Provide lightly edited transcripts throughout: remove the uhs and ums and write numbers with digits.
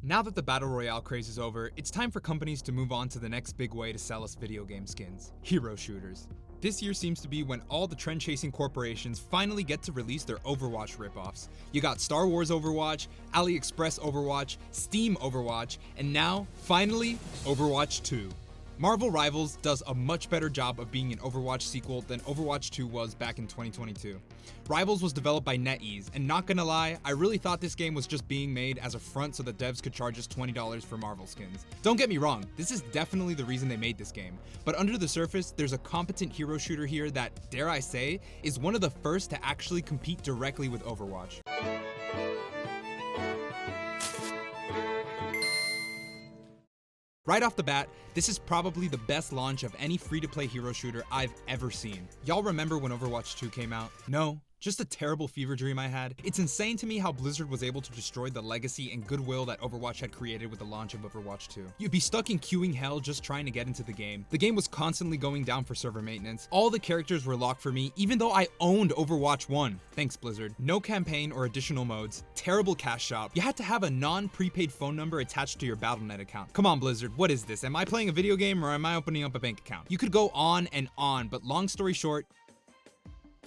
Now that the Battle Royale craze is over, it's time for companies to move on to the next big way to sell us video game skins: hero shooters. This year seems to be when all the trend-chasing corporations finally get to release their Overwatch ripoffs. You got Star Wars Overwatch, AliExpress Overwatch, Steam Overwatch, and now, finally, Overwatch 2. Marvel Rivals does a much better job of being an Overwatch sequel than Overwatch 2 was back in 2022. Rivals was developed by NetEase, and not gonna lie, I really thought this game was just being made as a front so the devs could charge us $20 for Marvel skins. Don't get me wrong, this is definitely the reason they made this game, but under the surface, there's a competent hero shooter here that, dare I say, is one of the first to actually compete directly with Overwatch. Right off the bat, this is probably the best launch of any free-to-play hero shooter I've ever seen. Y'all remember when Overwatch 2 came out? No? Just a terrible fever dream I had? It's insane to me how Blizzard was able to destroy the legacy and goodwill that Overwatch had created with the launch of Overwatch 2. You'd be stuck in queuing hell just trying to get into the game. The game was constantly going down for server maintenance. All the characters were locked for me, even though I owned Overwatch 1. Thanks, Blizzard. No campaign or additional modes. Terrible cash shop. You had to have a non-prepaid phone number attached to your Battle.net account. Come on, Blizzard, what is this? Am I playing a video game or am I opening up a bank account? You could go on and on, but long story short,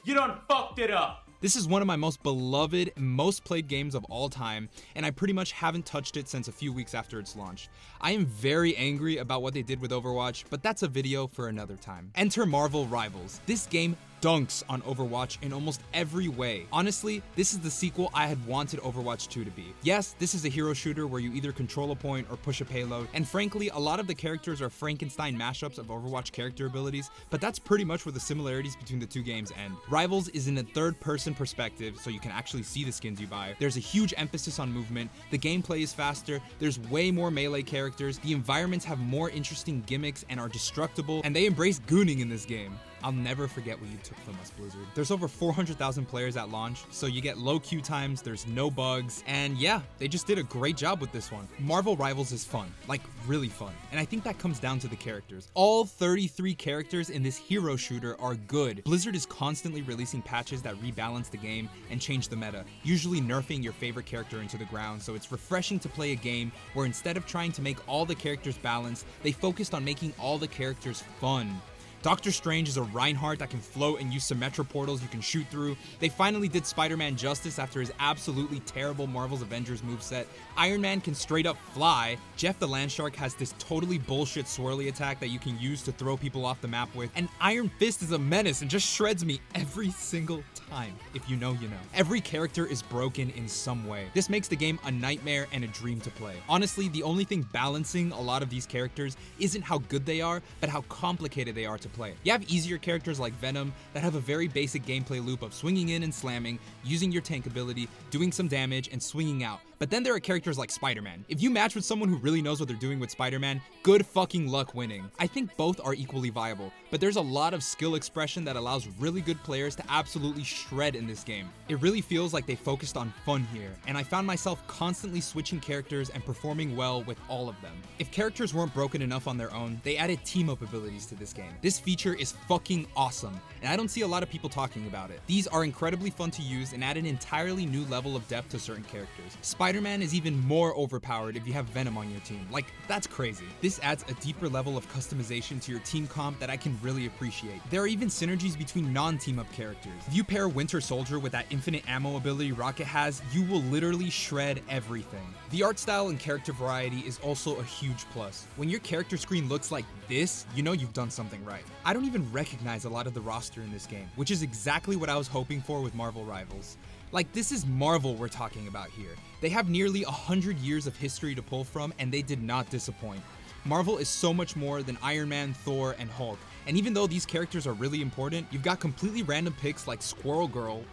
you done fucked it up. This is one of my most beloved and most played games of all time, and I pretty much haven't touched it since a few weeks after its launch. I am very angry about what they did with Overwatch, but that's a video for another time. Enter Marvel Rivals. This game dunks on Overwatch in almost every way. Honestly, this is the sequel I had wanted Overwatch 2 to be. Yes, this is a hero shooter where you either control a point or push a payload, and frankly, a lot of the characters are Frankenstein mashups of Overwatch character abilities, but that's pretty much where the similarities between the two games end. Rivals is in a third-person perspective, so you can actually see the skins you buy. There's a huge emphasis on movement, the gameplay is faster, there's way more melee characters, the environments have more interesting gimmicks and are destructible, and they embrace gooning in this game. I'll never forget what you took from us, Blizzard. There's over 400,000 players at launch, so you get low queue times, there's no bugs, and yeah, they just did a great job with this one. Marvel Rivals is fun, like really fun, and I think that comes down to the characters. All 33 characters in this hero shooter are good. Blizzard is constantly releasing patches that rebalance the game and change the meta, usually nerfing your favorite character into the ground, so it's refreshing to play a game where instead of trying to make all the characters balanced, they focused on making all the characters fun. Doctor Strange is a Reinhardt that can float and use Symmetra portals you can shoot through. They finally did Spider-Man justice after his absolutely terrible Marvel's Avengers moveset. Iron Man can straight up fly. Jeff the Landshark has this totally bullshit swirly attack that you can use to throw people off the map with. And Iron Fist is a menace and just shreds me every single time. If you know, you know. Every character is broken in some way. This makes the game a nightmare and a dream to play. Honestly, the only thing balancing a lot of these characters isn't how good they are, but how complicated they are to play. You have easier characters like Venom that have a very basic gameplay loop of swinging in and slamming, using your tank ability, doing some damage, and swinging out. But then there are characters like Spider-Man. If you match with someone who really knows what they're doing with Spider-Man, good fucking luck winning. I think both are equally viable, but there's a lot of skill expression that allows really good players to absolutely shred in this game. It really feels like they focused on fun here, and I found myself constantly switching characters and performing well with all of them. If characters weren't broken enough on their own, they added team-up abilities to this game. This feature is fucking awesome, and I don't see a lot of people talking about it. These are incredibly fun to use and add an entirely new level of depth to certain characters. Spider-Man is even more overpowered if you have Venom on your team. Like, that's crazy. This adds a deeper level of customization to your team comp that I can really appreciate. There are even synergies between non-team-up characters. If you pair Winter Soldier with that infinite ammo ability Rocket has, you will literally shred everything. The art style and character variety is also a huge plus. When your character screen looks like this, you know you've done something right. I don't even recognize a lot of the roster in this game, which is exactly what I was hoping for with Marvel Rivals. Like, this is Marvel we're talking about here. They have nearly 100 years of history to pull from, and they did not disappoint. Marvel is so much more than Iron Man, Thor, and Hulk. And even though these characters are really important, you've got completely random picks like Squirrel Girl,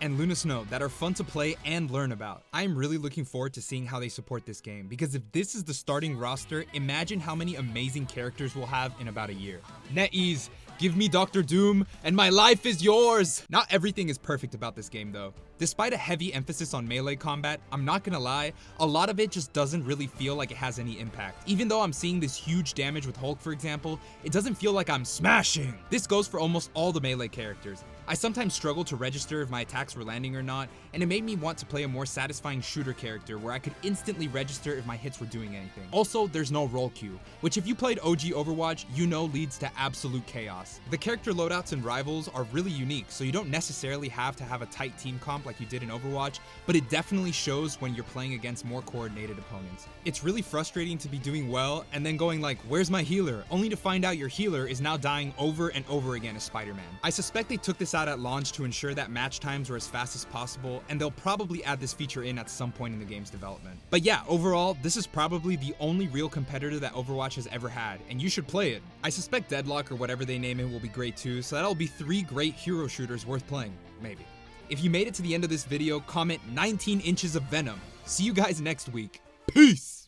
and Luna Snow that are fun to play and learn about. I'm really looking forward to seeing how they support this game, because if this is the starting roster, imagine how many amazing characters we'll have in about a year. NetEase, give me Dr. Doom, and my life is yours! Not everything is perfect about this game though. Despite a heavy emphasis on melee combat, I'm not gonna lie, a lot of it just doesn't really feel like it has any impact. Even though I'm seeing this huge damage with Hulk, for example, it doesn't feel like I'm smashing. This goes for almost all the melee characters. I sometimes struggled to register if my attacks were landing or not, and it made me want to play a more satisfying shooter character where I could instantly register if my hits were doing anything. Also, there's no roll queue, which if you played OG Overwatch, you know leads to absolute chaos. The character loadouts and rivals are really unique, so you don't necessarily have to have a tight team comp like you did in Overwatch, but it definitely shows when you're playing against more coordinated opponents. It's really frustrating to be doing well and then going like, where's my healer? Only to find out your healer is now dying over and over again as Spider-Man. I suspect they took this out at launch to ensure that match times were as fast as possible, and they'll probably add this feature in at some point in the game's development. But yeah, overall, this is probably the only real competitor that Overwatch has ever had, and you should play it. I suspect Deadlock or whatever they name it will be great too, so that'll be 3 great hero shooters worth playing, maybe. If you made it to the end of this video, comment 19 inches of venom. See you guys next week. Peace!